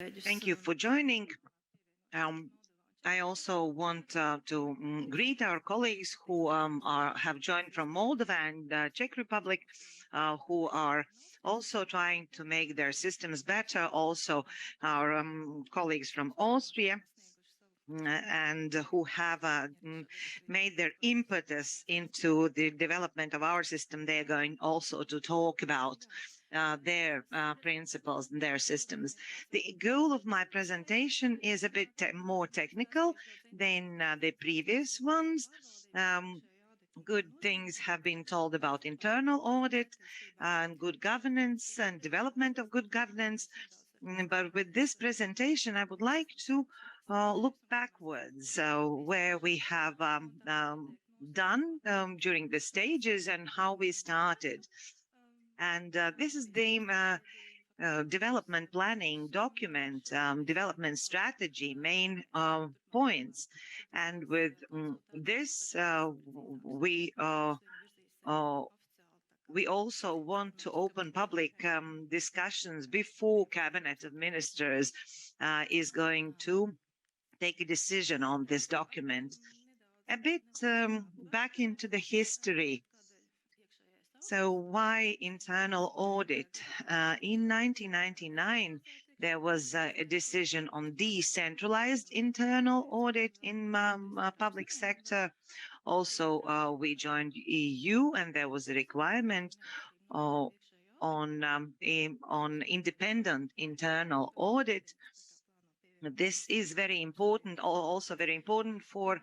Thank you for joining. Um, I also want to greet our colleagues who have joined from Moldova and Czech Republic, who are also trying to make their systems better. Also, our colleagues from Austria. And who have made their impetus into the development of our system. They're going also to talk about their principles and their systems. The goal of my presentation is a bit more technical than the previous ones. Good things have been told about internal audit and good governance and development of good governance. But with this presentation, I would like to look backwards, where we have done during the stages and how we started. And this is the development planning document, development strategy, main points. And with this, we also want to open public discussions before Cabinet of Ministers is going to take a decision on this document. A bit back into the history. So why internal audit? In 1999, there was a decision on decentralized internal audit in public sector. Also, we joined EU, and there was a requirement on independent internal audit. This is very important, also very important for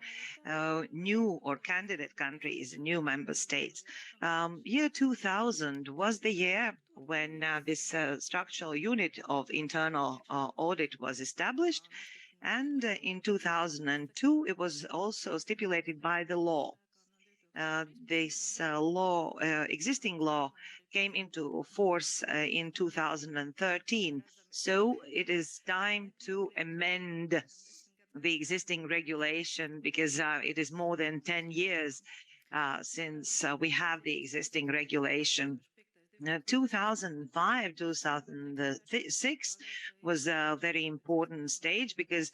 new or candidate countries, new member states. Year 2000 was the year when this structural unit of internal audit was established. And in 2002, it was also stipulated by the law. This existing law came into force in 2013. So it is time to amend the existing regulation because it is more than 10 years since we have the existing regulation. 2005, 2006 was a very important stage because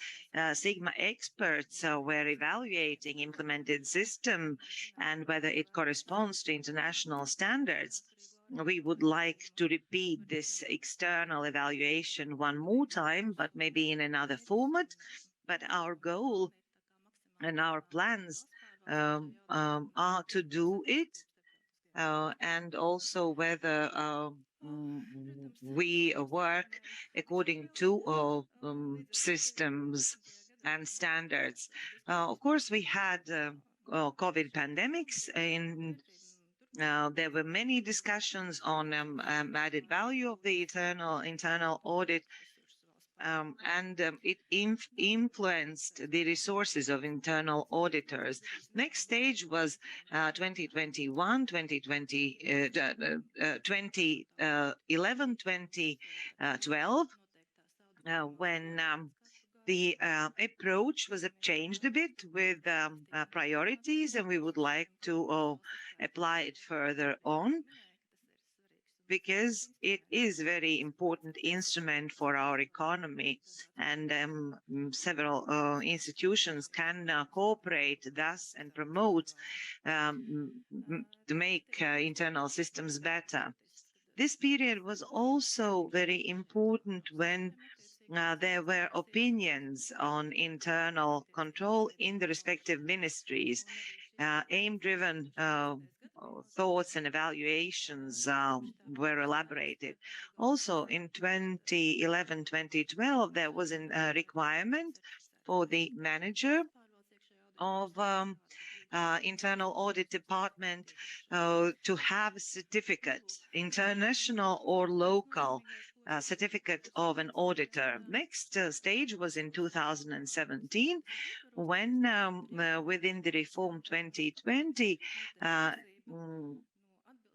Sigma experts were evaluating implemented system and whether it corresponds to international standards. We would like to repeat this external evaluation one more time, but maybe in another format. But our goal and our plans are to do it. And also whether we work according to systems and standards. Of course, we had COVID pandemics, and there were many discussions on added value of the internal audit. It influenced the resources of internal auditors. Next stage was 2021, 2020, 2011, 2012, when the approach was changed a bit with priorities, and we would like to apply it further on, because it is a very important instrument for our economy, and several institutions can cooperate thus and promote to make internal systems better. This period was also very important when there were opinions on internal control in the respective ministries. Aim-driven thoughts and evaluations were elaborated. Also in 2011, 2012, there was a requirement for the manager of internal audit department to have a certificate, international or local, certificate of an auditor. Next stage was in 2017, when within the reform 2020,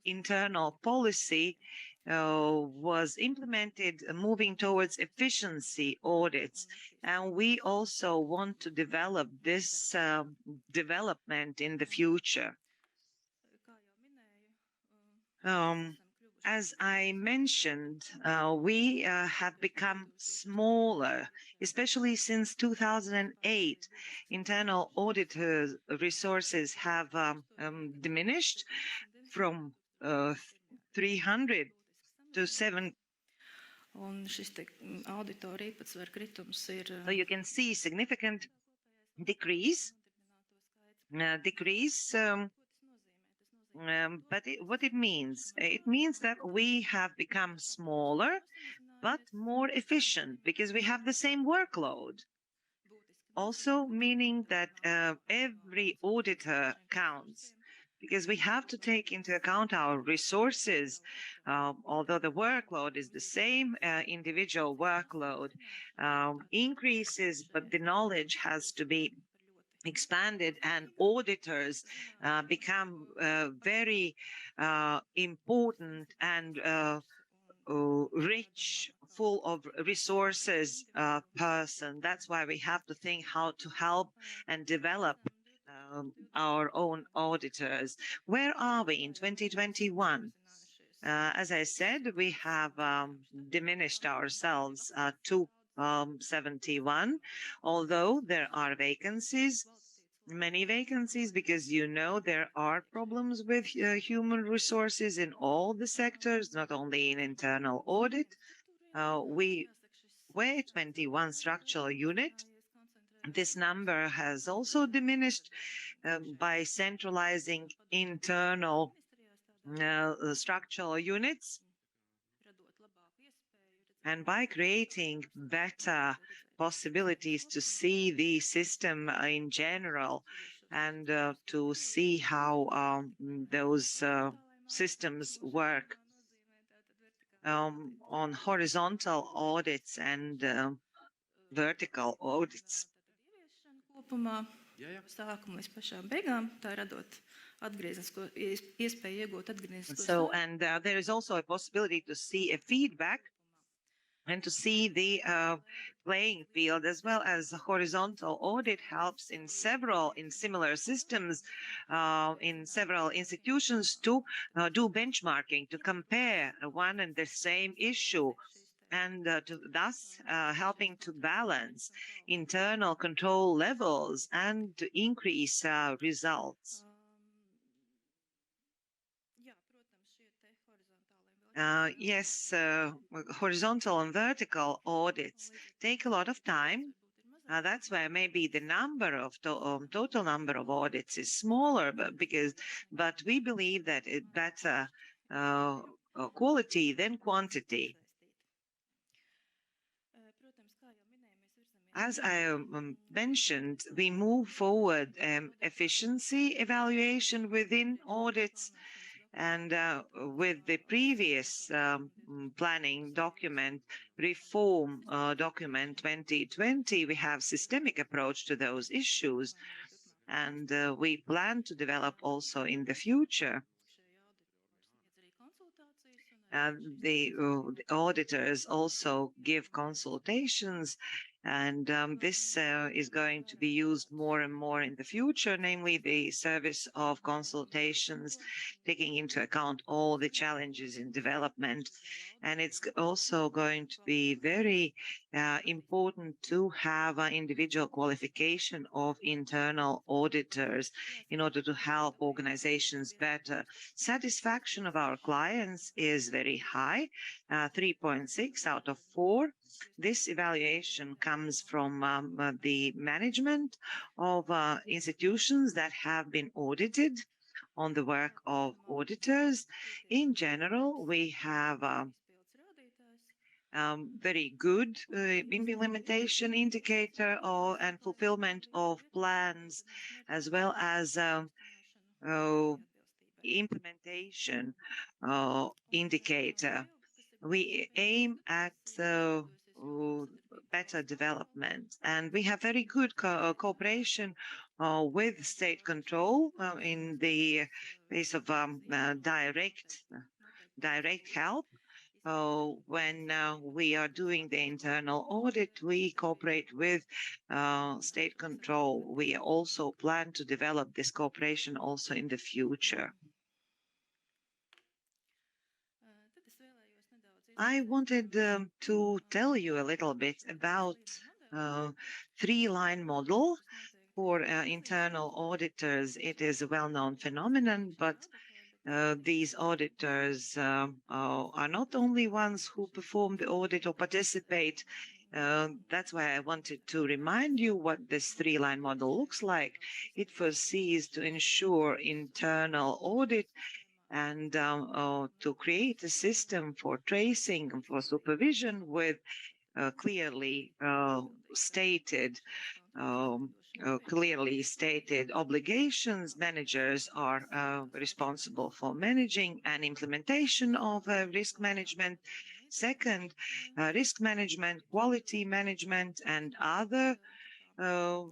internal policy was implemented, moving towards efficiency audits. And we also want to develop this development in the future. As I mentioned, we have become smaller, especially since 2008. Internal auditors' resources have diminished from 300 to 7. So you can see significant decrease. But what it means that we have become smaller but more efficient because we have the same workload. Also meaning that every auditor counts because we have to take into account our resources. Although the workload is the same, individual workload increases, but the knowledge has to be expanded, and auditors become very important and rich, full of resources person. That's why we have to think how to help and develop our own auditors. Where are we in 2021? As I said, we have diminished ourselves to 71, although there are vacancies, many vacancies, because there are problems with human resources in all the sectors, not only in internal audit. We were 21 structural unit. This number has also diminished by centralizing internal structural units and by creating better possibilities to see the system in general and to see how those systems work on horizontal audits and vertical audits. So, and there is also a possibility to see a feedback and to see the playing field, as well as horizontal audit helps in similar systems, in several institutions to do benchmarking, to compare one and the same issue, and thus helping to balance internal control levels and to increase results. Yes, horizontal and vertical audits take a lot of time. That's why maybe the number of total number of audits is smaller, but we believe that it's better quality than quantity. As I mentioned, we move forward efficiency evaluation within audits. And with the previous planning document, reform document 2020, we have systemic approach to those issues. And we plan to develop also in the future. The auditors also give consultations, and this is going to be used more and more in the future, namely the service of consultations, taking into account all the challenges in development. And it's also going to be very important to have an individual qualification of internal auditors in order to help organizations better. Satisfaction of our clients is very high, 3.6 out of 4. This evaluation comes from the management of institutions that have been audited on the work of auditors. In general, we have very good implementation indicator and fulfillment of plans, as well as implementation indicator. We aim at better development, and we have very good cooperation with state control in the case of direct help. When we are doing the internal audit, we cooperate with state control. We also plan to develop this cooperation also in the future. I wanted to tell you a little bit about uh, three-line model for internal auditors. It is a well-known phenomenon, but these auditors are not only ones who perform the audit or participate. That's why I wanted to remind you what this three-line model looks like. It foresees to ensure internal audit and to create a system for tracing and for supervision with clearly stated um, clearly stated obligations. Managers are responsible for managing and implementation of risk management. Second, risk management, quality management, and other uh,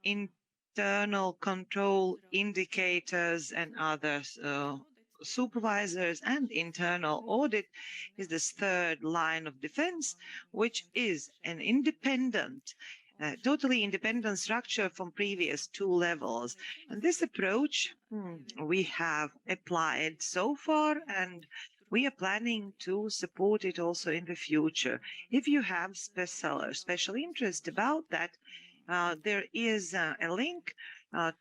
internal control indicators and other supervisors, and internal audit is this third line of defense, which is an independent totally independent structure from previous two levels. And this approach we have applied so far, and we are planning to support it also in the future. If you have special interest about that, there is a link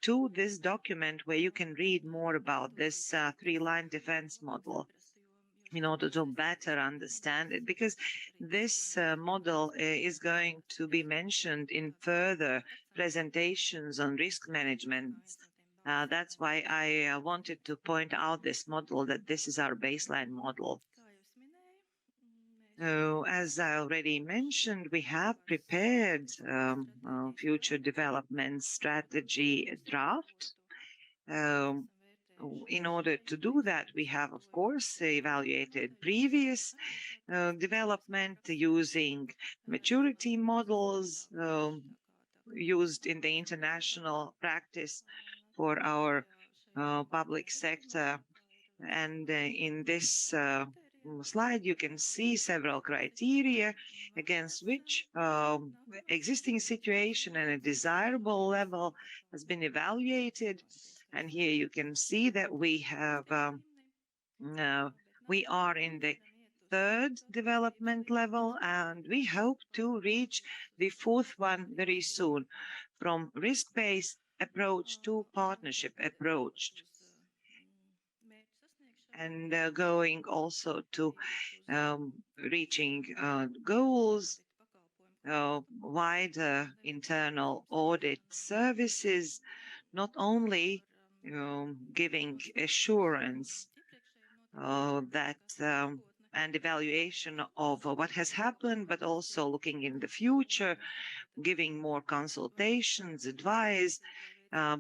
to this document where you can read more about this three-line defense model in order to better understand it, because this model is going to be mentioned in further presentations on risk management. That's why I wanted to point out this model, that this is our baseline model. So, as I already mentioned, we have prepared future development strategy draft. Um, in order to do that, we have, of course, evaluated previous development using maturity models used in the international practice for our public sector. And in this slide, you can see several criteria against which existing situation and a desirable level has been evaluated. And here you can see that we have we are in the third development level, and we hope to reach the fourth one very soon, from risk-based approach to partnership approach, and going also to reaching goals, wider internal audit services, not only giving assurance that and evaluation of what has happened, but also looking in the future, giving more consultations, advice,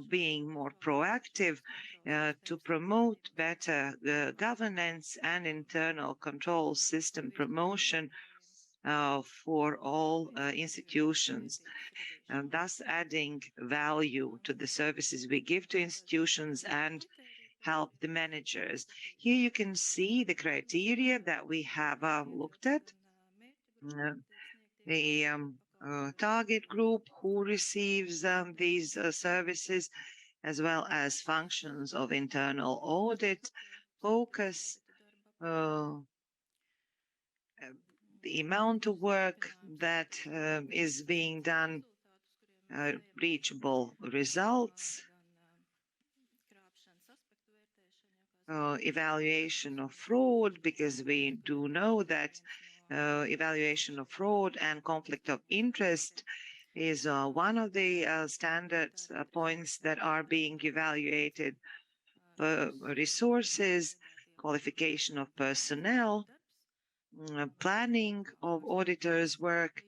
being more proactive to promote better governance and internal control system promotion for all institutions, and thus adding value to the services we give to institutions and help the managers. Here you can see the criteria that we have looked at. The target group who receives these services, as well as functions of internal audit, focus, uh, the amount of work that is being done, reachable results, evaluation of fraud, because we do know that evaluation of fraud and conflict of interest is one of the standard points that are being evaluated. Resources, qualification of personnel, planning of auditors' work.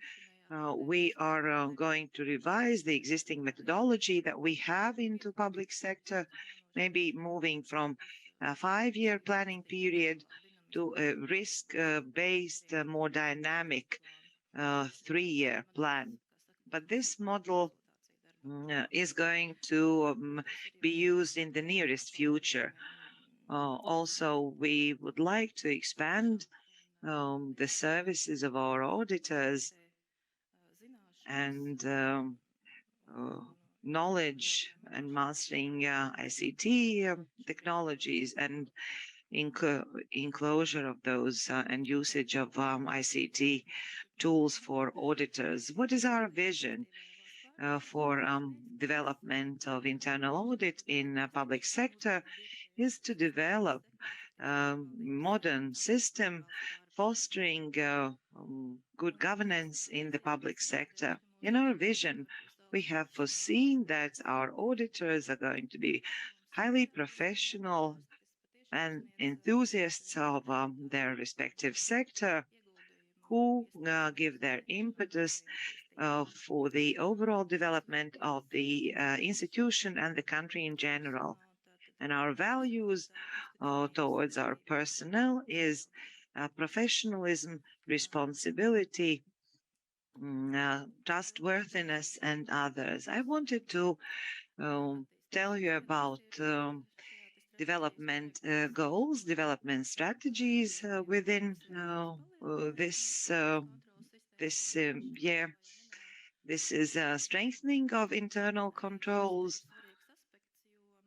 We are going to revise the existing methodology that we have into public sector, maybe moving from a 5-year planning period to a risk-based, more dynamic 3-year plan. But this model is going to be used in the nearest future. Also, we would like to expand the services of our auditors and knowledge and mastering ICT technologies, and enclosure of those and usage of ICT tools for auditors. What is our vision for development of internal audit in public sector is to develop modern system fostering good governance in the public sector. In our vision, we have foreseen that our auditors are going to be highly professional and enthusiasts of their respective sector who give their impetus for the overall development of the institution and the country in general. And our values towards our personnel is professionalism, responsibility, trustworthiness, and others. I wanted to tell you about development goals, development strategies within this year. This is a strengthening of internal controls.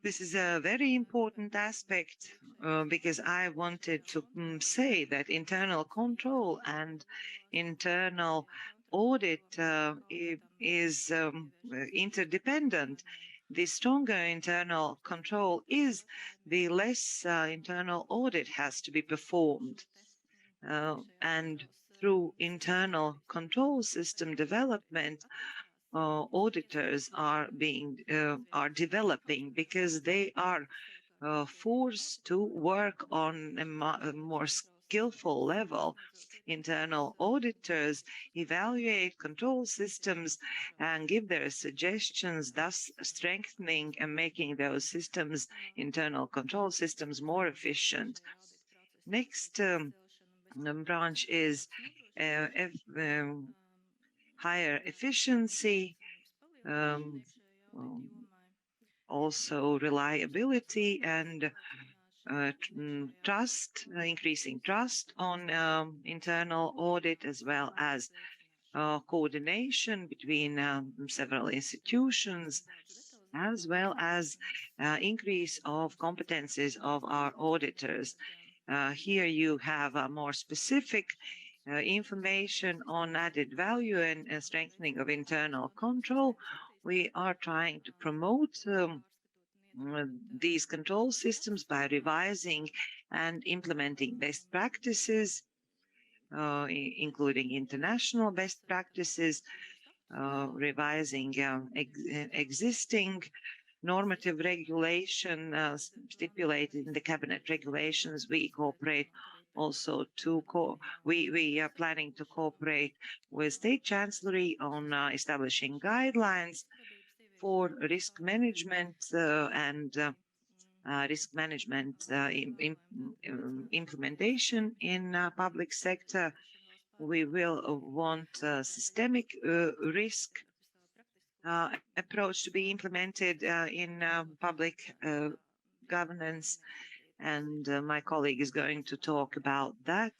This is a very important aspect because I wanted to say that internal control and internal audit is interdependent. The stronger internal control is, the less internal audit has to be performed. And through internal control system development, auditors are developing because they are forced to work on a more skillful level. Internal auditors evaluate control systems and give their suggestions, thus strengthening and making those systems, internal control systems, more efficient. Next branch is higher efficiency, um, um, also reliability and trust, increasing trust on internal audit, as well as coordination between several institutions, as well as increase of competencies of our auditors. Here you have a more specific information on added value and strengthening of internal control. We are trying to promote these control systems by revising and implementing best practices, including international best practices, revising existing normative regulation stipulated in the cabinet regulations. We cooperate also we are planning to cooperate with state chancellery on establishing guidelines for risk management and risk management implementation in public sector. We will want systemic risk approach to be implemented in public governance, and my colleague is going to talk about that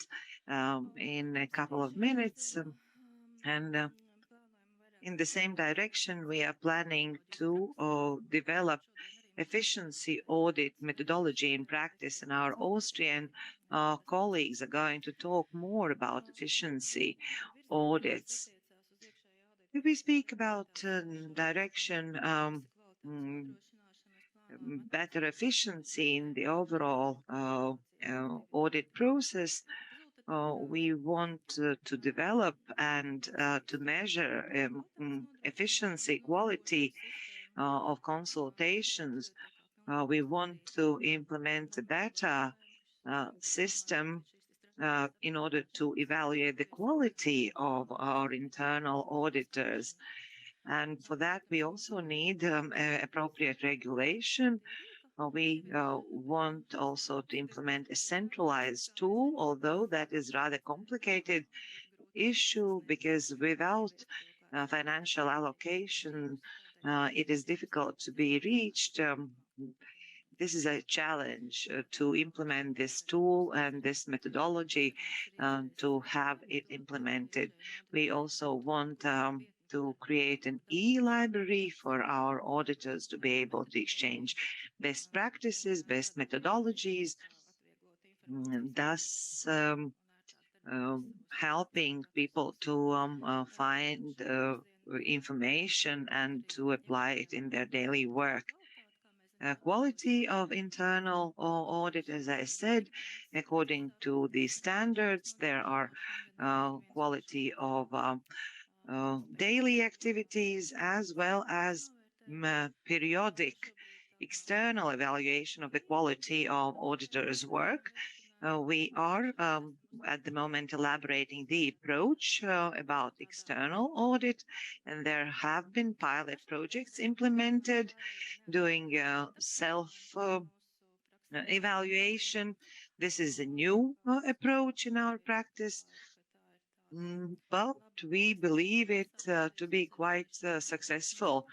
in a couple of minutes. And in the same direction, we are planning to develop efficiency audit methodology in practice, and our Austrian colleagues are going to talk more about efficiency audits. If we speak about direction, better efficiency in the overall audit process, we want to develop and to measure efficiency, quality of consultations. We want to implement a better system in order to evaluate the quality of our internal auditors. And for that, we also need appropriate regulation. We want also to implement a centralized tool, although that is rather complicated issue because without financial allocation, it is difficult to be reached. This is a challenge to implement this tool and this methodology to have it implemented. We also want to create an e-library for our auditors to be able to exchange best practices, best methodologies, thus helping people to find information and to apply it in their daily work. Quality of internal audit, as I said, according to the standards, there are quality of daily activities as well as periodic external evaluation of the quality of auditors' work. We are at the moment elaborating the approach about external audit, and there have been pilot projects implemented doing self evaluation. This is a new approach in our practice, but we believe it to be quite successful.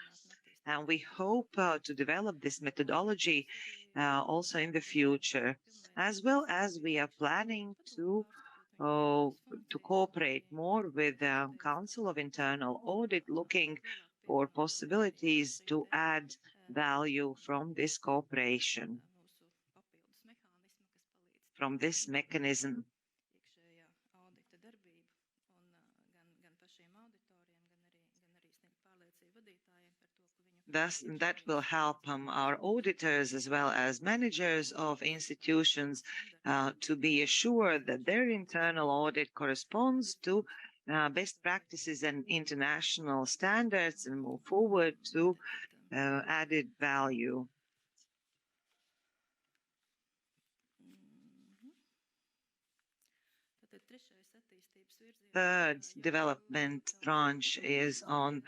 And we hope to develop this methodology also in the future, as well as we are planning uh, to cooperate more with the Council of Internal Audit, looking for possibilities to add value from this cooperation, from this mechanism. Thus, that will help our auditors as well as managers of institutions to be assured that their internal audit corresponds to best practices and international standards and move forward to added value. Third development branch is on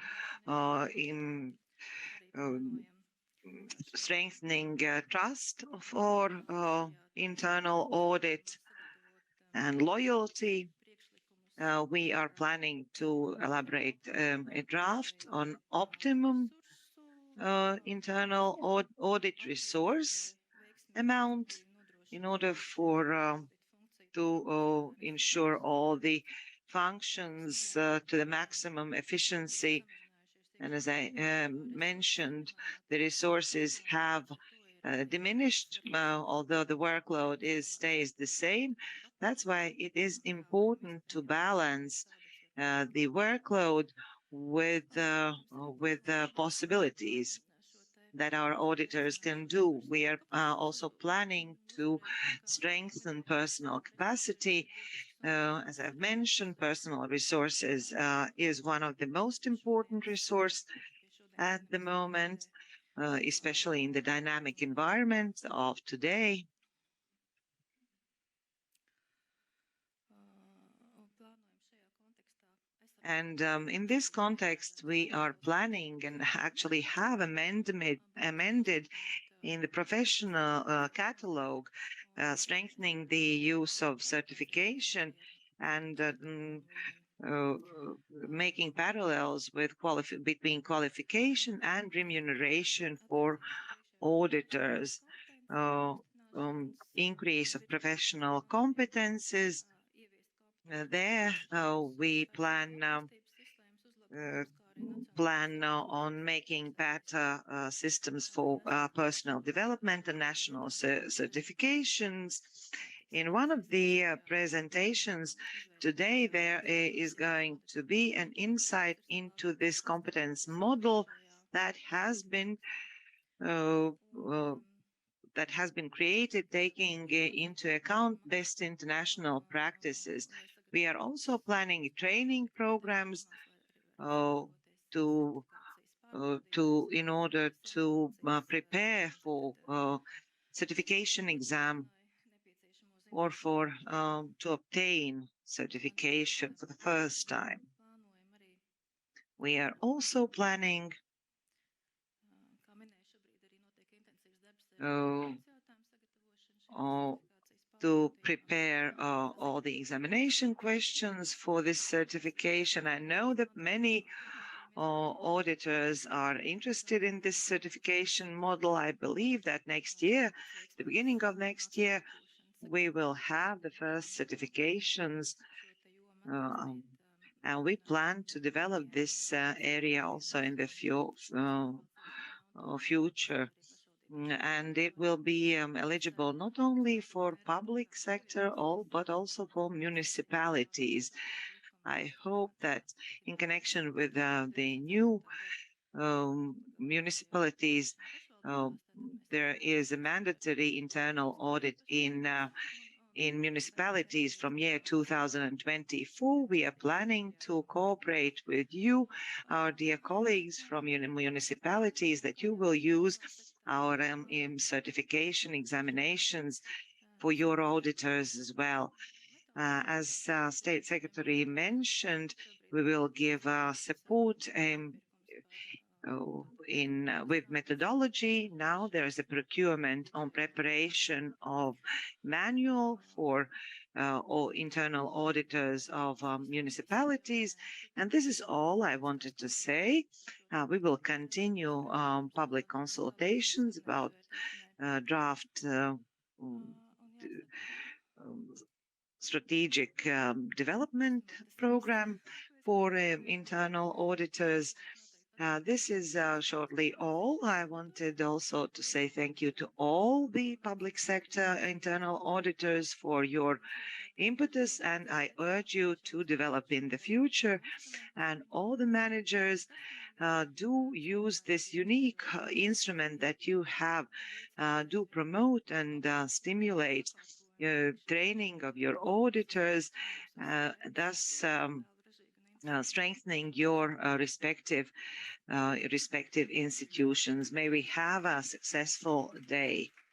in strengthening trust for internal audit and loyalty. We are planning to elaborate a draft on optimum internal audit resource amount in order for to ensure all the functions to the maximum efficiency. And as I mentioned, the resources have diminished, although the workload stays the same. That's why it is important to balance the workload with possibilities that our auditors can do. We are also planning to strengthen personal capacity. As I've mentioned, personal resources is one of the most important resources at the moment, especially in the dynamic environment of today. And in this context, we are planning and actually have amended in the professional catalog, strengthening the use of certification and making parallels with between qualification and remuneration for auditors, increase of professional competences. There we plan on making better systems for personal development and national certifications. In one of the presentations today, there is going to be an insight into this competence model that has been created, taking into account best international practices. We are also planning training programs in order to prepare for certification exam or for to obtain certification for the first time. We are also planning to prepare all the examination questions for this certification. I know that many auditors are interested in this certification model. I believe that next year, the beginning of next year, we will have the first certifications, and we plan to develop this area also in the future. and it will be eligible not only for public sector, but also for municipalities. I hope that in connection with the new municipalities, uh, there is a mandatory internal audit in municipalities from year 2024. We are planning to cooperate with you, our dear colleagues from municipalities, that you will use our certification examinations for your auditors as well. As State Secretary mentioned, we will give support with methodology. Now there is a procurement on preparation of manual for all internal auditors of municipalities. And this is all I wanted to say. We will continue public consultations about draft strategic development program for internal auditors. This is shortly all. I wanted also to say thank you to all the public sector internal auditors for your impetus, and I urge you to develop in the future. And all the managers do use this unique instrument that you have, do promote and stimulate training of your auditors, thus strengthening your respective institutions. May we have a successful day.